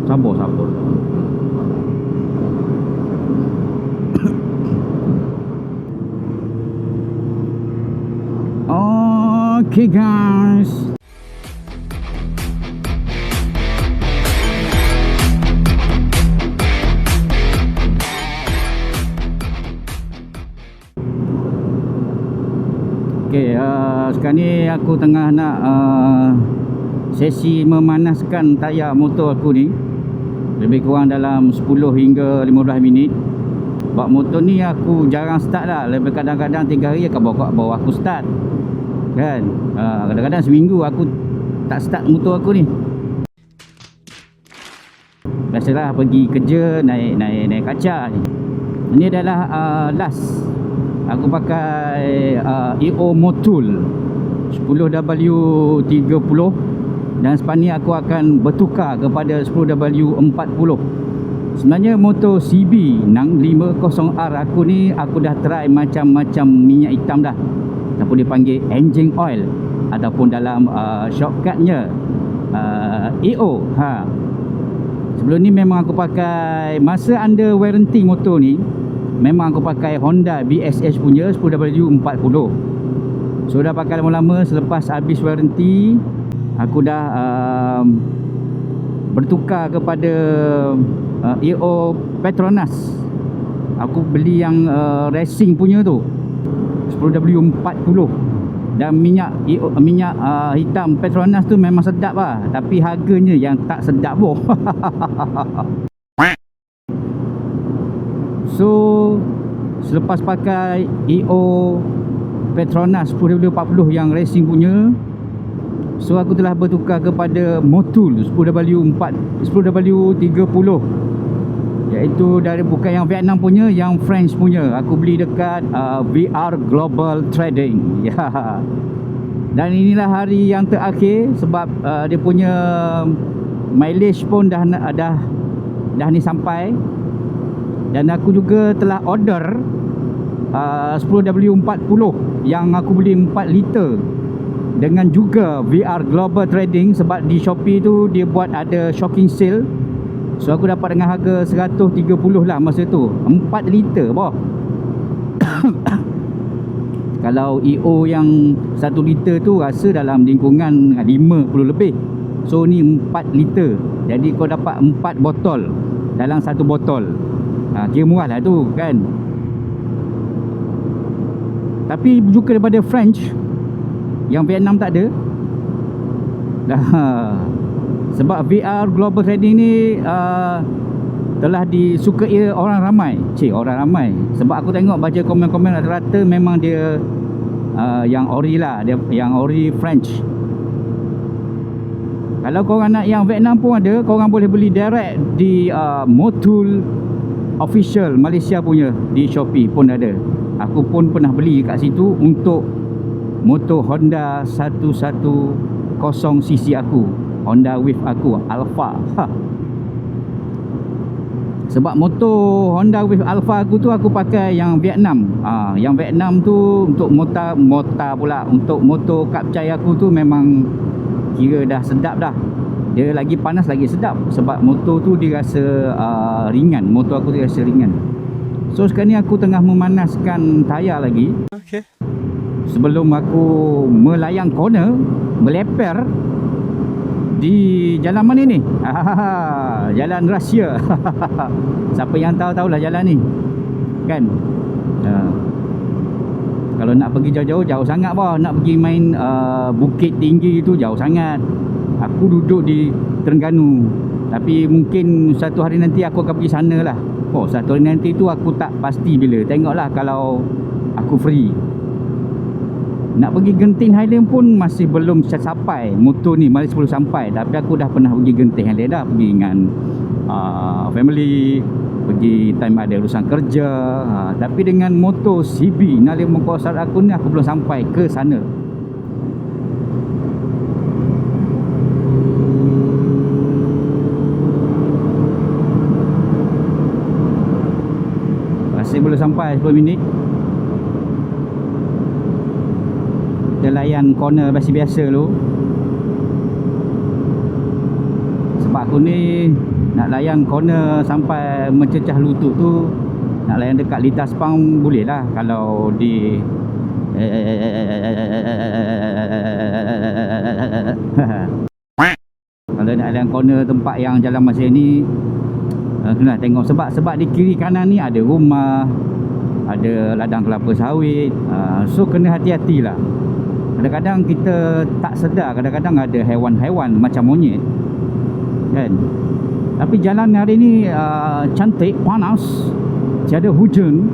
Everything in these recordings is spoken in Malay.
Sabar. Okay guys, sekarang ni aku tengah nak sesi memanaskan tayar motor aku ni. Lebih kurang dalam 10 hingga 15 minit. Sebab motor ni aku jarang start lah. Lebih kadang-kadang 3 hari akan bawa aku start kan. Kadang-kadang seminggu aku tak start motor aku ni. Biasalah pergi kerja naik kaca ni. Ini adalah last aku pakai EO Motul 10W30 dan sepan ni aku akan bertukar kepada 10W40. Sebenarnya motor CB 650R aku ni aku dah try macam-macam minyak hitam dah. Ataupun dipanggil engine oil ataupun dalam shortcutnya EO. Sebelum ni memang aku pakai masa under warranty motor ni, memang aku pakai Honda BSH punya 10W40. So dah pakai lama-lama. Selepas habis warranty, aku dah bertukar kepada EO Petronas. Aku beli yang racing punya tu 10W40. Dan minyak hitam Petronas tu memang sedap lah. Tapi harganya yang tak sedap boh. So selepas pakai EO Petronas 10W40 yang racing punya, so aku telah bertukar kepada Motul 10W30, iaitu dari bukan yang Vietnam punya, yang French punya. Aku beli dekat VR Global Trading. Ya. Dan inilah hari yang terakhir sebab dia punya mileage pun dah ni sampai. Dan aku juga telah order 10W40 yang aku beli 4 liter dengan juga VR Global Trading. Sebab di Shopee tu dia buat ada shocking sale. So aku dapat dengan harga 130 lah masa tu, 4 liter boh. Kalau EO yang 1 liter tu rasa dalam lingkungan 50 lebih. So ni 4 liter. Jadi kau dapat 4 botol dalam 1 botol. Kira murah lah tu kan. Tapi juga daripada French, yang Vietnam tak ada. Sebab VR Global Trading ni telah disukai orang ramai. Orang ramai. Sebab aku tengok baca komen-komen rata-rata memang dia yang ori lah, dia yang ori French. Kalau korang nak yang Vietnam pun ada, korang boleh beli direct di Motul Official Malaysia punya, di Shopee pun ada. Aku pun pernah beli kat situ untuk motor Honda 110cc aku, Honda Wave aku, Alpha. Sebab motor Honda Wave Alpha aku tu aku pakai yang Vietnam. Yang Vietnam tu untuk motor pula, untuk motor Kapcai aku tu memang kira dah sedap dah. Dia lagi panas lagi sedap. Sebab motor tu dia rasa ringan. Motor aku dia rasa ringan. So sekarang ni aku tengah memanaskan tayar lagi. Okay. Sebelum aku melayang corner, meleper di jalan mana ni? Jalan rahsia. Siapa yang tahu-tahulah jalan ni kan. Kalau nak pergi jauh-jauh, jauh sangat bah. Nak pergi main Bukit Tinggi tu jauh sangat. Aku duduk di Terengganu. Tapi mungkin satu hari nanti aku akan pergi sana lah. Satu hari nanti tu aku tak pasti bila. Tengoklah kalau aku free. Nak pergi Genting Highland pun masih belum sampai. Motor ni masih belum sampai. Tapi aku dah pernah pergi Genting Highland dah. Pergi dengan family. Pergi time ada urusan kerja. Tapi dengan motor CB 650R aku ni, aku belum sampai ke sana. Masih belum sampai 10 minit. Kita layan corner biasa-biasa dulu. Sebab aku ni nak layan corner sampai mencecah lutut tu, nak layan dekat lintas pang boleh lah. Kalau di kalau nak layan corner tempat yang jalan masih ni, kena tengok sebab di kiri kanan ni ada rumah, ada ladang kelapa sawit. So kena hati-hatilah. Kadang-kadang kita tak sedar, kadang-kadang ada haiwan-haiwan macam monyet kan. Tapi jalan hari ni cantik, panas, tiada hujan,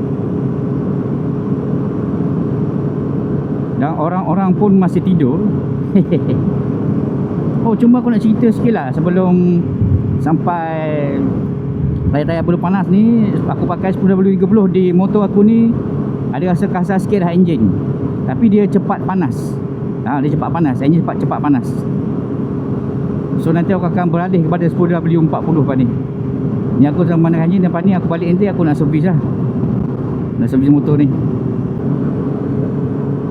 dan orang-orang pun masih tidur. Oh, cuma aku nak cerita sikit lah sebelum sampai raya-raya Bulan Panas ni. Aku pakai 10W30 di motor aku ni. Ada rasa kasar sikit dah enjin, tapi dia cepat panas. Dia cepat panas, enjin cepat panas. So nanti aku akan beralih kepada 10W40 lepas ni. Ni aku sama dengan enjin, lepas ni aku balik nanti aku nak servis lah. Nak servis motor ni.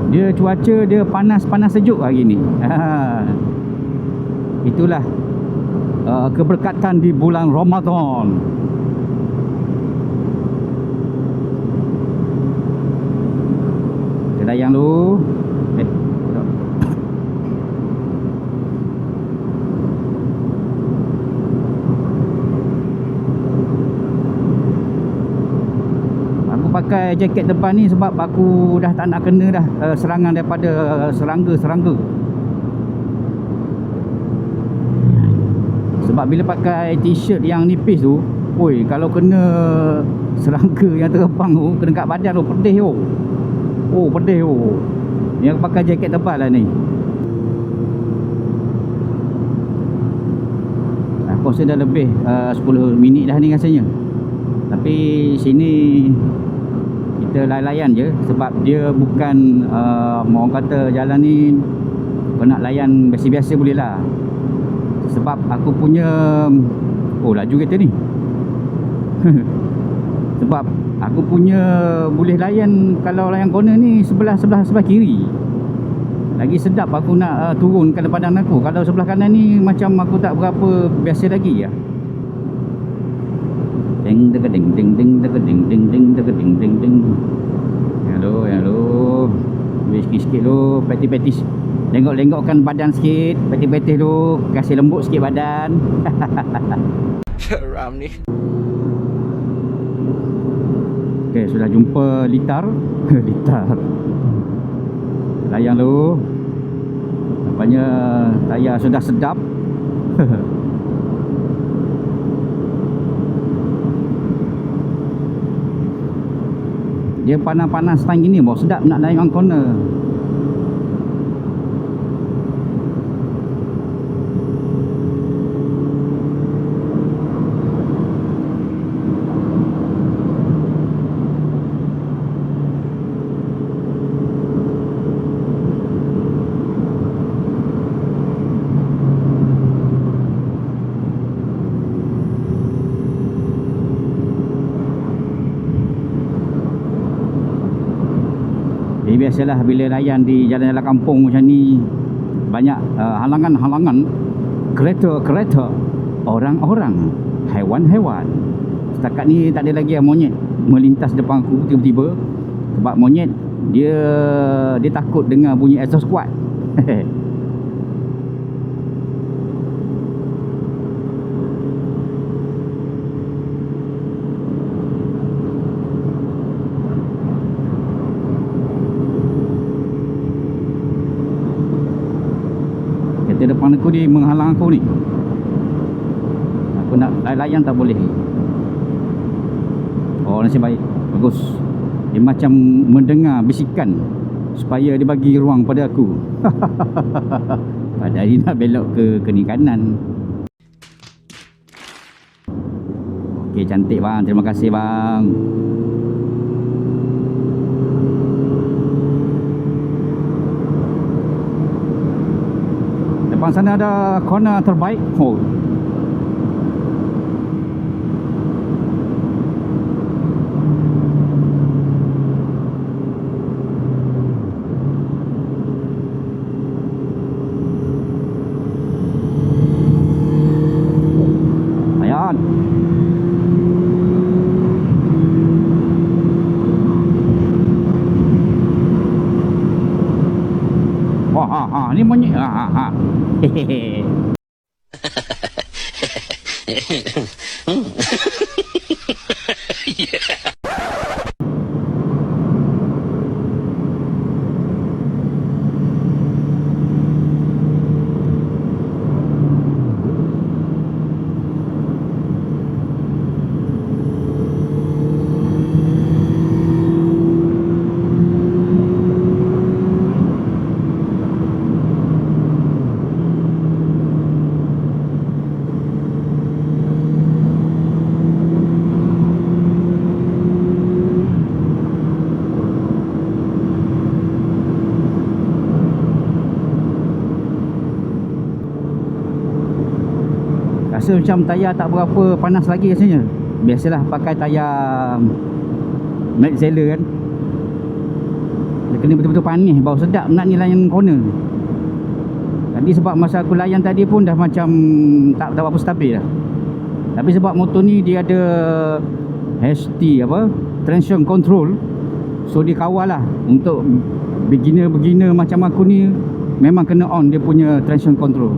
Dia cuaca dia panas-panas sejuk hari ni. Itulah keberkatan di bulan Ramadan. Kita layang dulu. Aku pakai jaket depan ni sebab aku dah tak nak kena dah serangan daripada serangga-serangga. Sebab bila pakai t-shirt yang nipis tu, oi, kalau kena serangga yang terbang tu, kena kat badan tu, pedih tu. Oh, pedih tu. Ni aku pakai jaket tebal lah ni. Aku rasa dah lebih 10 minit dah ni rasanya. Tapi sini kita layan je. Sebab dia bukan orang kata jalan ni kau nak layan biasa-biasa boleh lah. Sebab aku punya, oh laju kereta ni. Sebab aku punya boleh layan, kalau layan corner ni sebelah kiri. Lagi sedap aku nak turunkan badan aku. Kalau sebelah kanan ni macam aku tak berapa biasa lagi ya. Ding ding ding ding ding ding ding ding ding ding ding. Hello. Sikit-sikit lu, petis-petis. Tengok-tengokkan badan sikit, petis-petis tu, kasih lembut sikit badan. Ram ni. Okey, sudah jumpa litar. Litar. Layang dulu. Nampaknya tayar sudah sedap. Dia panas-panas time gini, bos, sedap nak layang corner. Biasalah bila layan di jalan-jalan kampung macam ni, banyak halangan-halangan, kereta-kereta, orang-orang, haiwan-haiwan. Setakat ni tak ada lagi monyet melintas depan aku tiba-tiba. Sebab monyet dia takut dengar bunyi exhaust kuat. Depan aku dia menghalang aku ni. Aku nak layan tak boleh. Oh, nasib baik. Bagus. Dia macam mendengar bisikan supaya dia bagi ruang pada aku. Padahal dia nak belok ke kiri kanan. Okey, cantik bang. Terima kasih bang. Depan sana ada corner terbaik. Oh. Ni monyet. Hehehe. Rasa macam tayar tak berapa panas lagi rasanya. Biasalah pakai tayar Max Zeller kan, dia kena betul-betul panis baru sedap nak ni layan corner. Tadi sebab masa aku layan tadi pun dah macam tak berapa stabil lah. Tapi sebab motor ni dia ada HT apa, traction control, so dia kawal lah. Untuk beginner macam aku ni memang kena on dia punya traction control.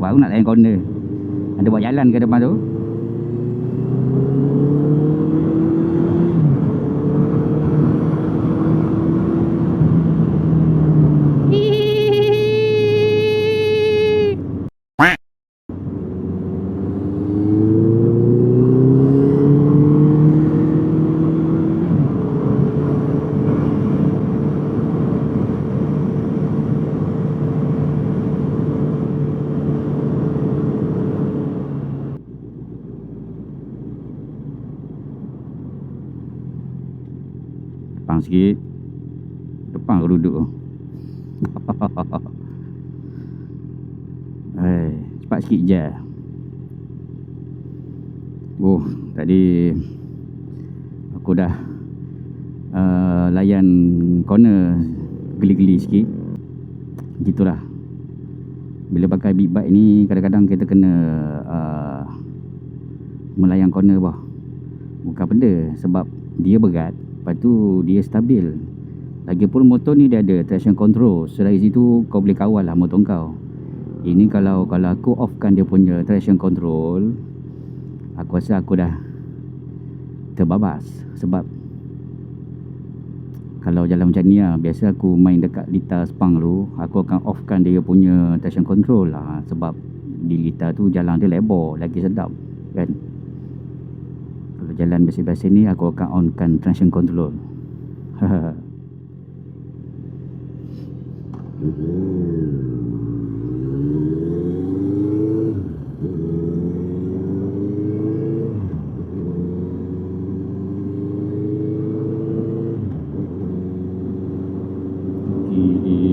Baru nak layan corner. Ada buat jalan ke depan tu? Depan sikit. Depan aku duduk. Cepat sikit je. Tadi aku dah layan corner geli-geli sikit. Gitulah. Bila pakai big bike ni kadang-kadang kita kena melayan corner bah. Bukan benda, sebab dia berat, lepas tu dia stabil. Lagipun motor ni dia ada traction control, so dari situ kau boleh kawal lah motor kau. Ini kalau aku offkan dia punya traction control, aku rasa aku dah terbabas. Sebab kalau jalan macam ni lah, biasa aku main dekat litar Sepang tu, aku akan offkan dia punya traction control lah. Sebab di litar tu jalan dia lebar, lagi sedap kan. Kalau jalan biasa-biasa ni, aku akan onkan traction control.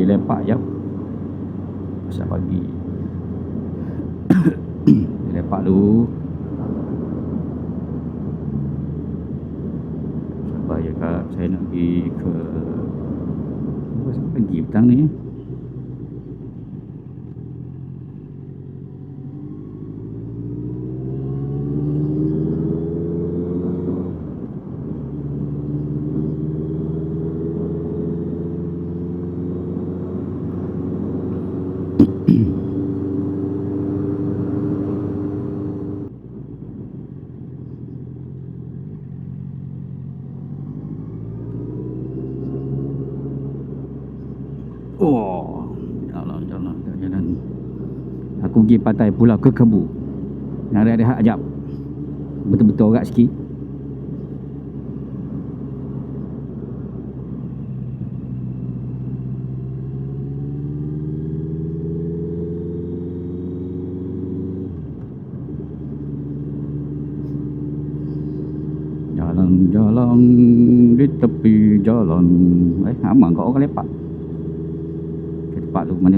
Lepak jap pasal pagi. Lepak dulu. Sabar je kak, saya nak pergi ke pasal pagi petang ni. Jalan. Aku pergi pantai Pulau Kekabu. Yang rehat-rehat jap. Betul-betul agak sikit. Jalan-jalan di tepi jalan. Aman kau orang lepak. Tempat tu mana?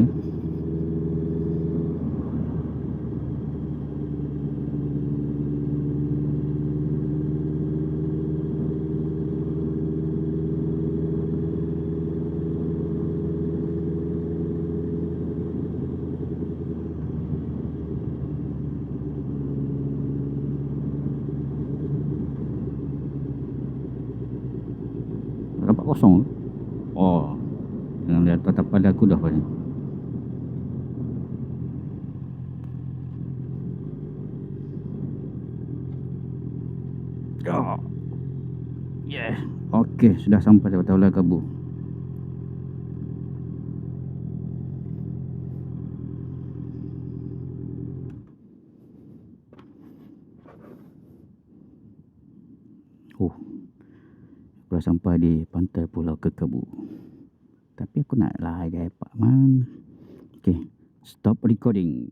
Nampak kosong. Dengan lihat tatap pada aku dah banyak. Okey, sudah sampai di Pulau Kekabu. Dah sampai di pantai Pulau Kekabu. Tapi aku nak lah lepak man. Okey, stop recording.